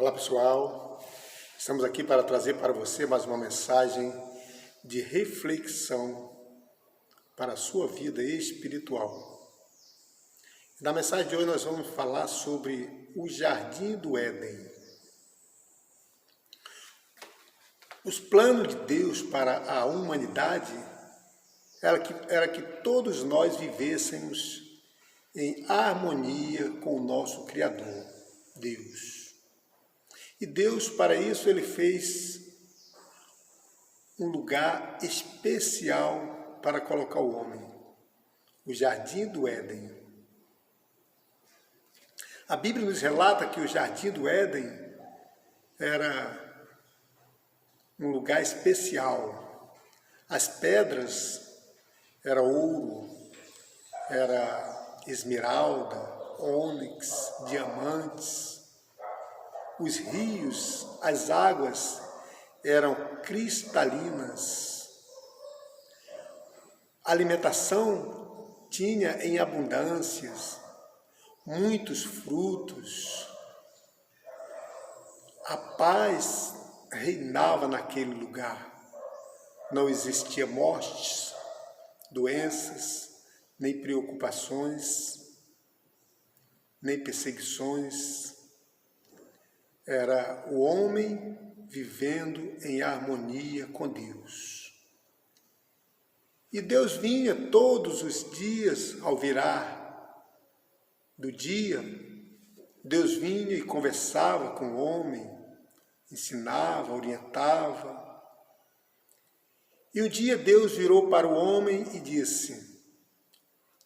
Olá pessoal, estamos aqui para trazer para você mais uma mensagem de reflexão para a sua vida espiritual. Na mensagem de hoje nós vamos falar sobre o Jardim do Éden. Os planos de Deus para a humanidade era que todos nós vivêssemos em harmonia com o nosso Criador, Deus. E Deus, para isso, Ele fez um lugar especial para colocar o homem, o Jardim do Éden. A Bíblia nos relata que o Jardim do Éden era um lugar especial. As pedras eram ouro, era esmeralda, ônix, diamantes. Os rios, as águas eram cristalinas. A alimentação tinha em abundâncias, muitos frutos. A paz reinava naquele lugar. Não existia mortes, doenças, nem preocupações, nem perseguições. Era o homem vivendo em harmonia com Deus. E Deus vinha todos os dias, ao virar do dia, Deus vinha e conversava com o homem, ensinava, orientava. E um dia Deus virou para o homem e disse: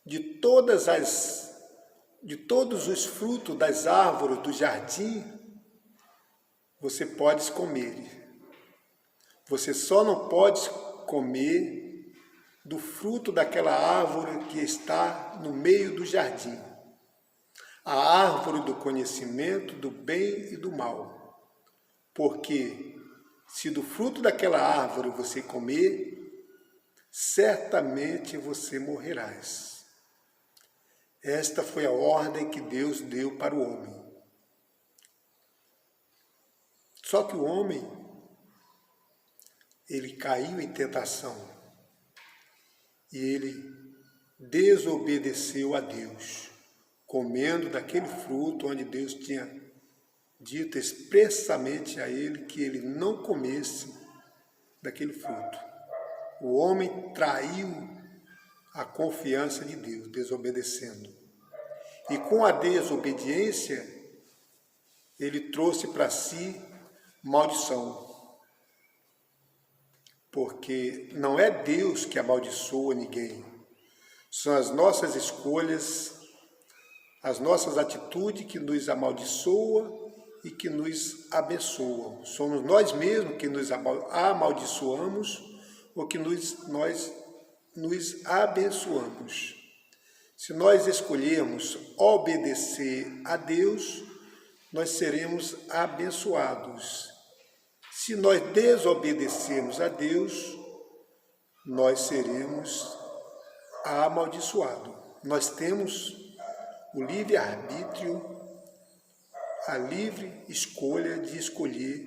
de todos os frutos das árvores do jardim, você pode comer. Você só não pode comer do fruto daquela árvore que está no meio do jardim. A árvore do conhecimento do bem e do mal. Porque se do fruto daquela árvore você comer, certamente você morrerás. Esta foi a ordem que Deus deu para o homem. Só que o homem, ele caiu em tentação e ele desobedeceu a Deus, comendo daquele fruto onde Deus tinha dito expressamente a ele que ele não comesse daquele fruto. O homem traiu a confiança de Deus, desobedecendo. E com a desobediência, ele trouxe para si maldição, porque não é Deus que amaldiçoa ninguém, são as nossas escolhas, as nossas atitudes que nos amaldiçoam e que nos abençoam. Somos nós mesmos que nos amaldiçoamos ou que nós nos abençoamos. Se nós escolhermos obedecer a Deus, nós seremos abençoados. Se nós desobedecermos a Deus, nós seremos amaldiçoados. Nós temos o livre-arbítrio, a livre escolha de escolher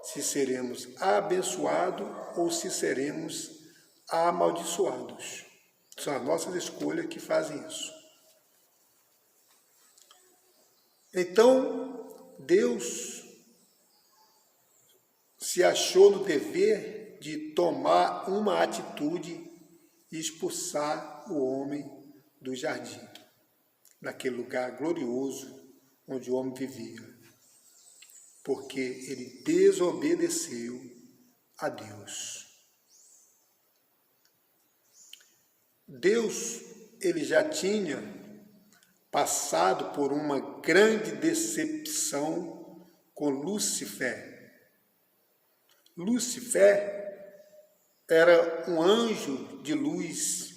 se seremos abençoados ou se seremos amaldiçoados. São as nossas escolhas que fazem isso. Então, Deus se achou no dever de tomar uma atitude e expulsar o homem do jardim, naquele lugar glorioso onde o homem vivia, porque ele desobedeceu a Deus. Deus, ele já tinha passado por uma grande decepção com Lúcifer. Lúcifer era um anjo de luz,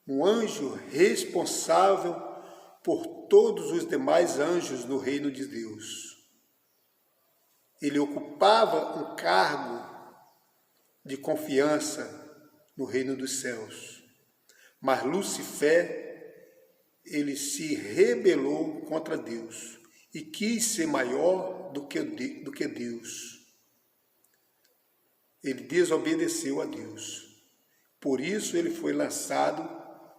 um anjo responsável por todos os demais anjos no reino de Deus. Ele ocupava um cargo de confiança no reino dos céus. Mas Lúcifer, ele se rebelou contra Deus e quis ser maior do que Deus. Ele desobedeceu a Deus. Por isso ele foi lançado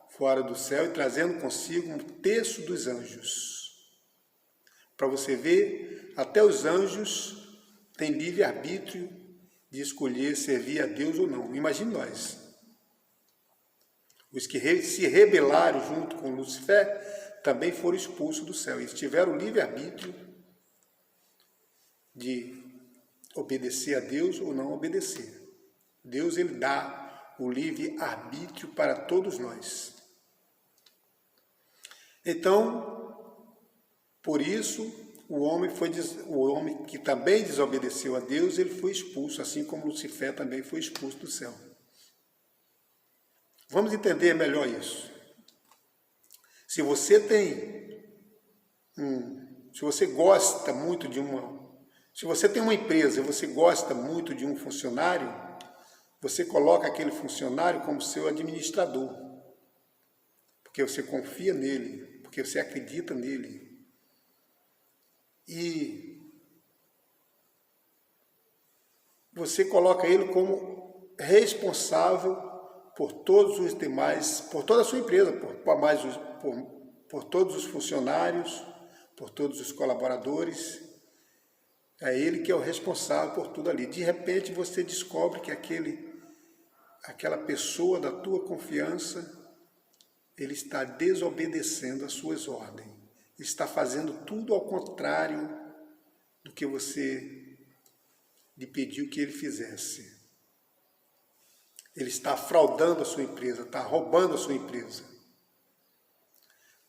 fora do céu e trazendo consigo um terço dos anjos. Para você ver, até os anjos têm livre-arbítrio de escolher servir a Deus ou não. Imagine nós. Os que se rebelaram junto com Lúcifer também foram expulsos do céu. Eles tiveram o livre-arbítrio de obedecer a Deus ou não obedecer. Deus, ele dá o livre-arbítrio para todos nós. Então, por isso, o homem que também desobedeceu a Deus, ele foi expulso, assim como Lúcifer também foi expulso do céu. Vamos entender melhor isso. Se você gosta muito se você tem uma empresa e você gosta muito de um funcionário, você coloca aquele funcionário como seu administrador, porque você confia nele, porque você acredita nele. E você coloca ele como responsável por todos os demais, por toda a sua empresa, por todos os funcionários, por todos os colaboradores. É ele que é o responsável por tudo ali. De repente você descobre que aquela pessoa da tua confiança, ele está desobedecendo às suas ordens. Ele está fazendo tudo ao contrário do que você lhe pediu que ele fizesse. Ele está fraudando a sua empresa, está roubando a sua empresa.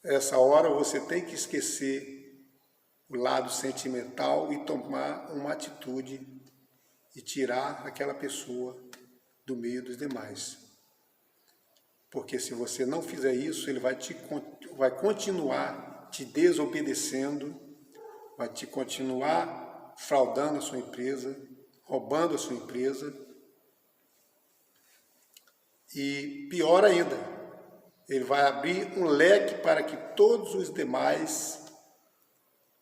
Nessa hora você tem que esquecer o lado sentimental e tomar uma atitude e tirar aquela pessoa do meio dos demais. Porque se você não fizer isso, ele vai continuar te desobedecendo, vai te continuar fraudando a sua empresa, roubando a sua empresa. E pior ainda, ele vai abrir um leque para que todos os demais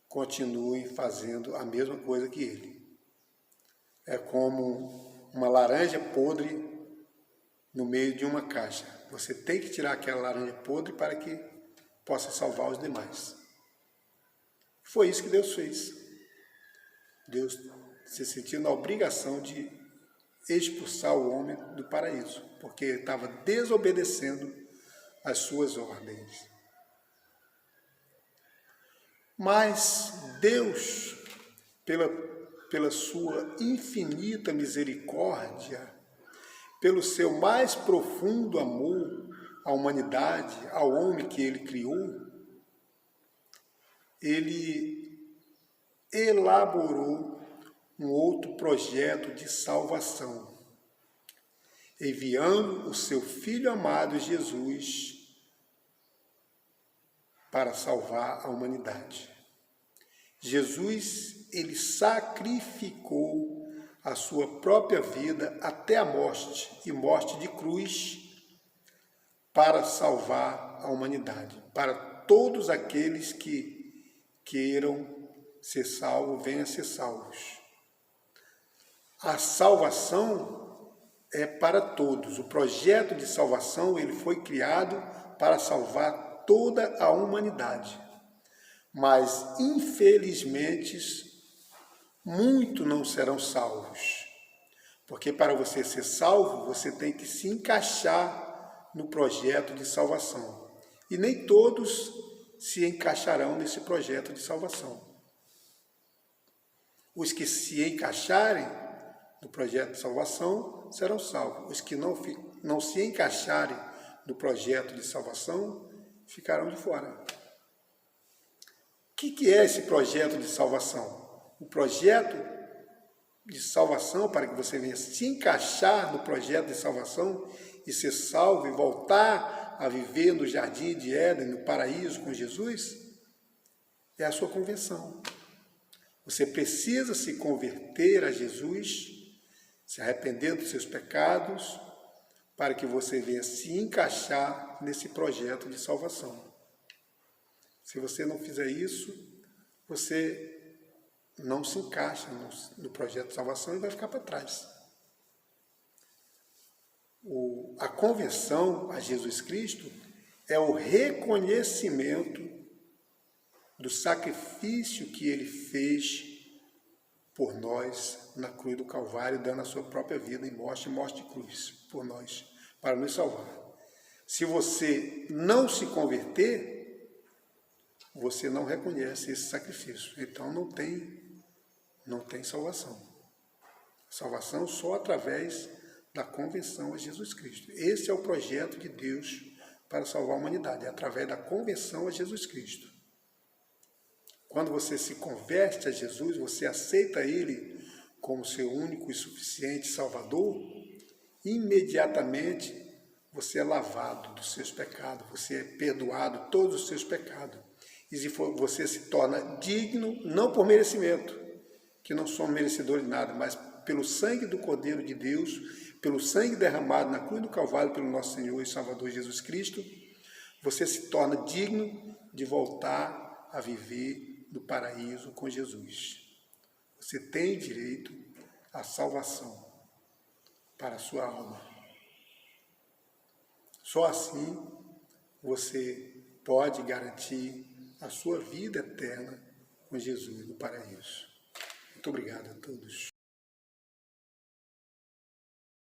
continuem fazendo a mesma coisa que ele. É como uma laranja podre no meio de uma caixa. Você tem que tirar aquela laranja podre para que possa salvar os demais. Foi isso que Deus fez. Deus se sentiu na obrigação de expulsar o homem do paraíso, porque ele estava desobedecendo às suas ordens. Mas Deus, pela sua infinita misericórdia, pelo seu mais profundo amor à humanidade, ao homem que ele criou, ele elaborou um outro projeto de salvação, enviando o seu Filho amado Jesus para salvar a humanidade. Jesus, ele sacrificou a sua própria vida até a morte, e morte de cruz, para salvar a humanidade, para todos aqueles que queiram ser salvos, venham a ser salvos. A salvação é para todos. O projeto de salvação, ele foi criado para salvar toda a humanidade. Mas, infelizmente, muitos não serão salvos. Porque para você ser salvo, você tem que se encaixar no projeto de salvação. E nem todos se encaixarão nesse projeto de salvação. Os que se encaixarem no projeto de salvação serão salvos. Os que não se encaixarem no projeto de salvação ficarão de fora. O que é esse projeto de salvação? O projeto de salvação, para que você venha se encaixar no projeto de salvação e ser salvo e voltar a viver no jardim de Éden, no paraíso com Jesus, é a sua conversão. Você precisa se converter a Jesus, se arrepender dos seus pecados, para que você venha se encaixar nesse projeto de salvação. Se você não fizer isso, você não se encaixa no projeto de salvação e vai ficar para trás. A conversão a Jesus Cristo é o reconhecimento do sacrifício que Ele fez por nós na cruz do Calvário, dando a sua própria vida em morte de cruz, por nós, para nos salvar. Se você não se converter, você não reconhece esse sacrifício, então não tem salvação. Salvação só através da conversão a Jesus Cristo. Esse é o projeto de Deus para salvar a humanidade, é através da conversão a Jesus Cristo. Quando você se converte a Jesus, você aceita Ele como seu único e suficiente Salvador, imediatamente você é lavado dos seus pecados, você é perdoado de todos os seus pecados. E você se torna digno, não por merecimento, que não somos merecedores de nada, mas pelo sangue do Cordeiro de Deus, pelo sangue derramado na cruz do Calvário pelo nosso Senhor e Salvador Jesus Cristo, você se torna digno de voltar a viver no paraíso com Jesus. Você tem direito à salvação para a sua alma. Só assim você pode garantir a sua vida eterna com Jesus no paraíso. Muito obrigado a todos.